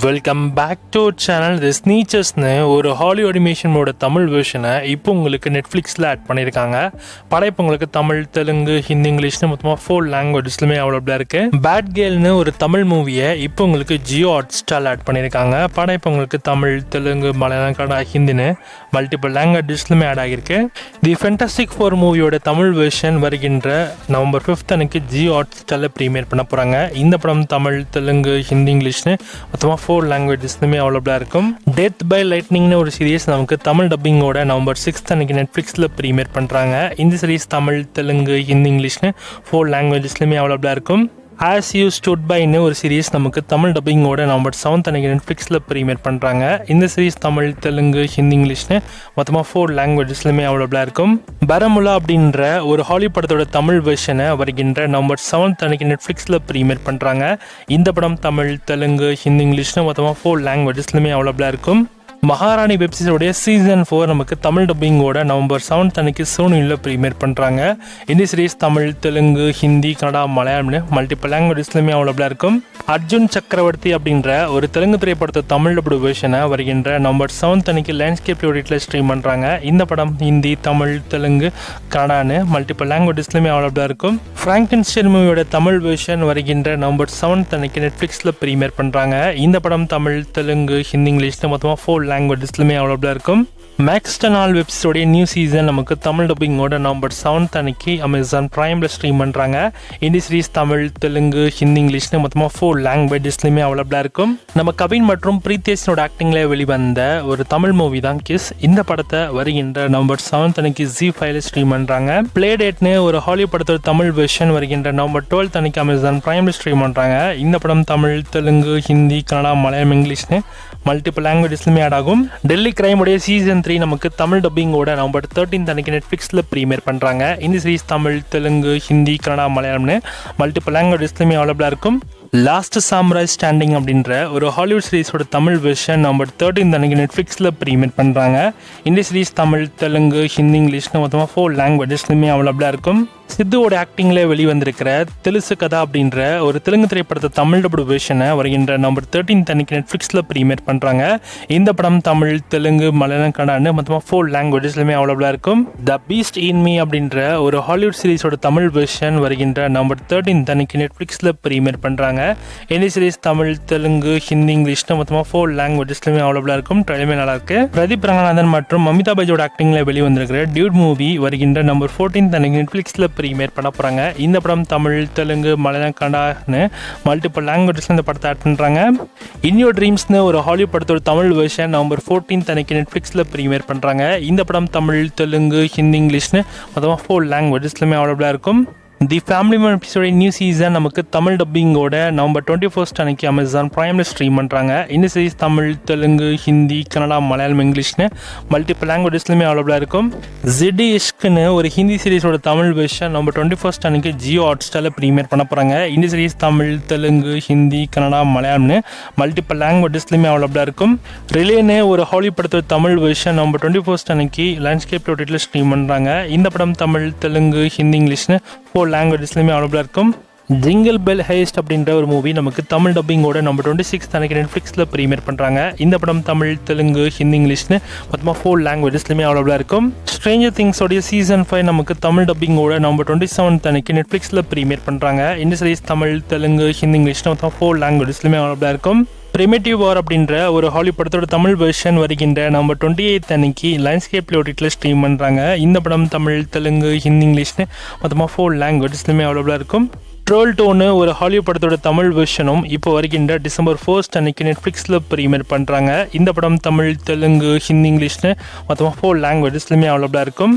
Welcome back to channel the ஸ்னீச்சர்ஸ்னு ஒரு Hollywood அனிமேஷனோட Tamil வெர்ஷனை இப்போ உங்களுக்கு நெட்ஃப்ளிக்ஸில் ஆட் பண்ணியிருக்காங்க. படம் இப்போ உங்களுக்கு தமிழ், தெலுங்கு, ஹிந்தி, இங்கிலீஷ்னு மொத்தமாக 4 லாங்குவேஜஸ்லுமே அவைலபிளாக இருக்குது. பேட் கேர்ள்னு ஒரு தமிழ் மூவியை இப்போ உங்களுக்கு ஜியோ ஹாட்ஸ்டாரில் ஆட் பண்ணியிருக்காங்க. படம் இப்போ உங்களுக்கு தமிழ், தெலுங்கு, மலையாளம், கன்னடா, ஹிந்தின்னு மல்டிபிள் லாங்குவேஜஸ்லுமே ஆட் ஆகியிருக்கு. தி ஃபேண்டாஸ்டிக் ஃபோர் மூவியோட தமிழ் வெர்ஷன் வருகின்ற நவம்பர் 5 அன்னைக்கு ஜியோ ஹாட்ஸ்டாரில் ப்ரீமியர் பண்ண போகிறாங்க. இந்த படம் தமிழ், தெலுங்கு, ஹிந்தி, இங்கிலீஷ்னு மொத்தமாக 4 லாங்குவேஜஸ்லுமே அவைலபிளாக இருக்கும். டெத் பை லைட்னிங்னு ஒரு சீரீஸ் நமக்கு தமிழ் டப்பிங்கோட நவம்பர் 6 அன்னைக்கு நெட்ஃப்ளிக்ஸில் ப்ரீமியர் பண்ணுறாங்க. இந்த சீரீஸ் தமிழ், தெலுங்கு, ஹிந்தி, இங்கிலீஷ்னு 4 லாங்குவேஜஸ்லுமே அவைலபிளாக இருக்கும். ஆஸ் யூ ஸ்டுட் பைன்னு ஒரு சீரீஸ் நமக்கு தமிழ் டப்பிங்கோட நவம்பர் 7 அன்னைக்கு நெட்ஃப்ளிக்ஸில் ப்ரீமியர் பண்ணுறாங்க. இந்த சீரீஸ் தமிழ், தெலுங்கு, ஹிந்தி, இங்கிலீஷ்னு மொத்தமாக 4 லாங்குவேஜஸ்லுமே அவைலபிளாக இருக்கும். பரமுலா அப்படின்ற ஒரு ஹாலிவுட் படத்தோட தமிழ் வெர்ஷனை வருகின்ற நவம்பர் 7 அன்னைக்கு நெட்ஃப்ளிக்ஸில் ப்ரீமியர் பண்ணுறாங்க. இந்த படம் தமிழ், தெலுங்கு, ஹிந்தி, இங்கிலீஷ்னு மொத்தமாக 4 லாங்குவேஜஸ்லுமே அவைலபிளாக இருக்கும். மகாராணி வெப்சீரிஸோடைய சீசன் 4 நமக்கு தமிழ் டப்பிங்கோட நவம்பர் 7 அன்னைக்கு சோனியில் ப்ரீமியர் பண்ணுறாங்க. இந்த சீரீஸ் தமிழ், தெலுங்கு, ஹிந்தி, கன்னடா, மலையாளம்னு மல்டிபிள் லாங்குவேஜஸ்லுமே அவைலபிளாக இருக்கும். அர்ஜுன் சக்கரவர்த்தி அப்படின்ற ஒரு தெலுங்கு திரைப்படத்தை தமிழ் டப்டு வெர்ஷனை வருகின்ற நவம்பர் 7 அன்னைக்கு லேண்ட்ஸ்கேப் யூடிட்டில் ஸ்ட்ரீம் பண்ணுறாங்க. இந்த படம் ஹிந்தி, தமிழ், தெலுங்கு, கன்னடான்னு மல்டிபிள் லாங்குவேஜஸ்லுமே அவைலபிளாக இருக்கும். ஃப்ராங்கென்ஸ்டைன் மூவியோட தமிழ் வெர்ஷன் வருகின்ற நவம்பர் 7 அன்னைக்கு நெட்ஃப்ளிக்ஸில் ப்ரீமியர் பண்ணுறாங்க. இந்த படம் தமிழ், தெலுங்கு, ஹிந்தி, இங்கிலீஷ்னு மொத்தமாக 4 லாங்குவேஜஸ்லுமே அவைலபிளாக இருக்கும். மேக்ஸ்டனால் வெப்சீரிஸோடைய நியூ சீசன் நமக்கு தமிழ் டப்பிங்கோட நவம்பர் 7 அன்னைக்கு அமேசான் பிரைமில் ஸ்ட்ரீம் பண்ணுறாங்க. இந்த சீரீஸ் தமிழ், தெலுங்கு, ஹிந்தி, இங்கிலீஷ்னு மொத்தமாக 4 லாங்குவேஜஸ்லுமே அவைலபிளாக இருக்கும். நம்ம கவின் மற்றும் பிரீத்தேஷனோட ஆக்டிங்கில் வெளிவந்த ஒரு தமிழ் மூவி தான் கிஸ். இந்த படத்தை வருகின்ற நவம்பர் 7 அன்னைக்கு ZEE5ல ஸ்ட்ரீம் பண்ணுறாங்க. பிளே டேட்னு ஒரு ஹாலிவுட் படத்தோட தமிழ் வெர்ஷன் வருகின்ற நவம்பர் 12 அன்னைக்கு அமேசான் பிரைமில் ஸ்ட்ரீம் பண்ணுறாங்க. இந்த படம் தமிழ், தெலுங்கு, ஹிந்தி, கன்னடா, மலையாளம், இங்கிலீஷ்னு மல்டிபிள் லாங்குவேஜஸ்லுமே ஆட் ஆகும். டெல்லி கிரைமுடைய சீசன் 3 நமக்கு தமிழ் டப்பிங்கோட நவம்பர் 13 அன்னைக்கு நெட்ஃப்ளிக்ஸில் ப்ரீமியர் பண்ணுறாங்க. இந்த சீரீஸ் தமிழ், தெலுங்கு, ஹிந்தி, கன்னடா, மலையாளம்னு மல்டிபிள் லாங்குவேஜஸ்லுமே அவைலபிளாக இருக்கும். லாஸ்ட் சாம்ராய் ஸ்டாண்டிங் அப்படின்ற ஒரு ஹாலிவுட் சீரீஸோட தமிழ் வெர்ஷன் நவம்பர் 13 அன்னைக்கு நெட்ஃப்ளிக்ஸில் ப்ரீமியர் பண்ணுறாங்க. இந்த சீரீஸ் தமிழ், தெலுங்கு, ஹிந்தி, இங்கிலீஷ்னு மொத்தமாக 4 லாங்குவேஜஸ்லுமே அவைலபிளாக இருக்கும். சித்துவோட ஆக்டிங்கில் வெளிவந்திருக்கிற தெலுசு கதா அப்படின்ற ஒரு தெலுங்கு திரைப்படத்தை தமிழ் டப்டு வெர்ஷனை வருகின்ற நவம்பர் 13 அன்னைக்கு நெட்ஃப்ளிக்ஸில் ப்ரீமியர் பண்ணுறாங்க. இந்த படம் தமிழ், தெலுங்கு, மலையாளம், கன்னடான்னு மொத்தமாக 4 லாங்குவேஜஸ்லுமே அவைலபிளாக இருக்கும். த பீஸ்ட் இன் மீ அப்படின்ற ஒரு ஹாலிவுட் சீரீஸோட தமிழ் வெர்ஷன் வருகின்ற நவம்பர் 13 அன்னைக்கு நெட்ஃப்ளிக்ஸில் ப்ரீமியர் பண்ணுறாங்க. இந்த சீரீஸ் தமிழ், தெலுங்கு, ஹிந்தி, இங்கிலீஷ்னு மொத்தமாக 4 லாங்குவேஜஸ்லுமே அவைலபிளாக இருக்கும். ட்ரெயிலுமே நல்லா இருக்கு. பிரதீப் ரங்கநாதன் மற்றும் அமிதாப் பச்சனோட ஆக்டிங்கில் வெளிவந்திருக்கிற டியூட் மூவி வருகின்ற நவம்பர் 14 அன்னைக்கு நெட்ஃப்ளிக்ஸில் ப்ரீமியர் பண்ண போகிறாங்க. இந்த படம் தமிழ், தெலுங்கு, மலையாளம், கன்னடான்னு மல்டிபிள் லாங்குவேஜஸ்ல இந்த படத்தை ஆட் பண்ணுறாங்க. இன் யோர் ட்ரீம்ஸ்னு ஒரு ஹாலிவுட் படத்தோட தமிழ் வெர்ஷன் நவம்பர் 14 அன்னைக்கு நெட்ஃப்ளிக்ஸில் ப்ரீமியர் பண்ணுறாங்க. இந்த படம் தமிழ், தெலுங்கு, ஹிந்தி, இங்கிலீஷ்னு மொத்தமாக 4 லாங்குவேஜஸ்லுமே அவைலபிளாக இருக்கும். தி ஃபேமிலி மேன் எபிசோட நியூ சீசன் நமக்கு தமிழ் டப்பிங்கோட நவம்பர் 21 அன்னைக்கு அமேசான் பிரைமில் ஸ்ட்ரீம் பண்ணுறாங்க. இந்த சீரீஸ் தமிழ், தெலுங்கு, ஹிந்தி, கன்னடா, மலையாளம், இங்கிலீஷ்னு மல்டிபிள் லாங்குவேஜஸ்லுமே அவைலபிளாக இருக்கும். ஜிடி இஷ்க்னு ஒரு ஹிந்தி சீரீஸோட தமிழ் வெர்ஷன் நவம்பர் 21 அன்னைக்கு ஜியோ ஹாட்ஸ்டாரில் ப்ரீமியர் பண்ண போகிறாங்க. இந்த சீரீஸ் தமிழ், தெலுங்கு, ஹிந்தி, கன்னடா, மலையாளம்னு மல்டிபிள் லாங்குவேஜஸ்லுமே அவைலபிளாக இருக்கும். ரிலேன்னு ஒரு ஹாலிவுட் படத்தோட தமிழ் வெர்ஷன் நவம்பர் 21 அன்னைக்கு லேண்ட்ஸ்கேப் யூடிட்டில் ஸ்ட்ரீம் பண்ணுறாங்க. இந்த படம் தமிழ், தெலுங்கு, ஹிந்தி, இங்கிலீஷ்னு 4 லாங்குவேஜஸ்லுமே அவைலபிளாக இருக்கும். ஜிங்கிள் பெல் ஹேஸ்ட் அப்படின்ற ஒரு மூவி நமக்கு தமிழ் டப்பிங்கோட நவம்பர் 26 அன்னைக்கு நெட்ஃப்ளிக்ஸில் ப்ரீமியர் பண்ணுறாங்க. இந்த படம் தமிழ், தெலுங்கு, ஹிந்தி, இங்கிலீஷ்னு மொத்தமாக 4 லாங்குவேஜஸ்லுமே அவைலபிளாக இருக்கும். ஸ்ட்ரேஞ்சர் திங்ஸோடைய சீசன் 5 நமக்கு தமிழ் டப்பிங்கோட நவம்பர் 27 அன்னைக்கு நெட்ஃப்ளிக்ஸில் ப்ரீமியர் பண்ணுறாங்க. இந்த சீரீஸ் தமிழ், தெலுங்கு, ஹிந்தி, இங்கிலீஷ்னு மொத்தமாக 4 லாங்குவேஜஸ்லுமே அவைலபிளாக இருக்கும். பிரிமிட்டிவ் வார் அப்படின்ற ஒரு ஹாலிவுட் படத்தோட தமிழ் வெர்ஷன் வருகின்ற நவம்பர் 28 அன்னைக்கு லைன்ஸ்கேப் யூடிட்டில் ஸ்ட்ரீம் பண்ணுறாங்க. இந்த படம் தமிழ், தெலுங்கு, ஹிந்தி, இங்கிலீஷ்னு மொத்தமாக 4 லாங்குவேஜஸ்லுமே அவைலபிளாக இருக்கும். ட்ரோல் டோனு ஒரு ஹாலிவுட் படத்தோட தமிழ் வெர்ஷனும் இப்போ வருகின்ற டிசம்பர் 1 அன்னைக்கு நெட்ஃப்ளிக்ஸில் ப்ரீமியர் பண்ணுறாங்க. இந்த படம் தமிழ், தெலுங்கு, ஹிந்தி, இங்கிலீஷ்னு மொத்தமாக 4 லாங்குவேஜஸ்லுமே அவைலபிளாக இருக்கும்.